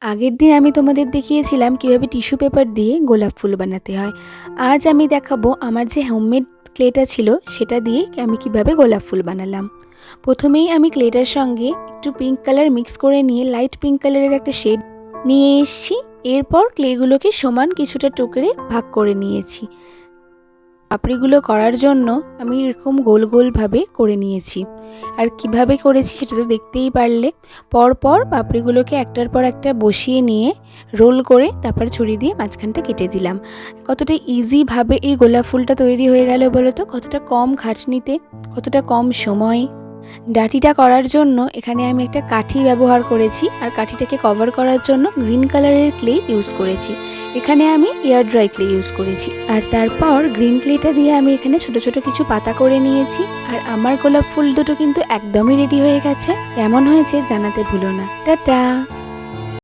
আগের দিন আমি তোমাদের দেখিয়েছিলাম কিভাবে টিস্যু পেপার দিয়ে গোলাপ ফুল বানাতে হয়। আজ আমি দেখাবো আমার যে হোমমেড ক্লেটা ছিল সেটা দিয়ে আমি কিভাবে গোলাপ ফুল বানালাম। প্রথমেই আমি ক্লেটার সঙ্গে একটু পিঙ্ক কালার মিক্স করে নিয়ে লাইট পিঙ্ক কালারের একটা শেড নিয়ে এসেছি। এরপর ক্লেগুলোকে সমান কিছুটা টুকরে ভাগ করে নিয়েছি। পাপড়িগুলো করার জন্য আমি এরকম গোল গোলভাবে করে নিয়েছি। আর কিভাবে করেছি সেটা তো দেখতেই পারলে। পরপর পাপড়িগুলোকে একটার পর একটা বসিয়ে নিয়ে রোল করে তারপর ছুরি দিয়ে মাঝখানটা কেটে দিলাম। কতটা ইজিভাবে এই গোলাপ ফুলটা তৈরি হয়ে গেল বলো তো, কতটা কম খাটনিতে, কতটা কম সময়। ডাটিটা করার জন্য এখানে আমি একটা কাঠি ব্যবহার করেছি, আর কাঠিটাকে কভার করার জন্য গ্রিন কালারের ক্লে ইউজ করেছি। এখানে আমি এয়ার ড্রাই ক্লে ইউজ করেছি। আর তারপর গ্রিন ক্লেটা দিয়ে আমি এখানে ছোট ছোট কিছু পাতা করে নিয়েছি। আর আমার গোলাপ ফুল দুটো কিন্তু একদমই রেডি হয়ে গেছে। কেমন হয়েছে জানাতে ভুলো না। টাটা।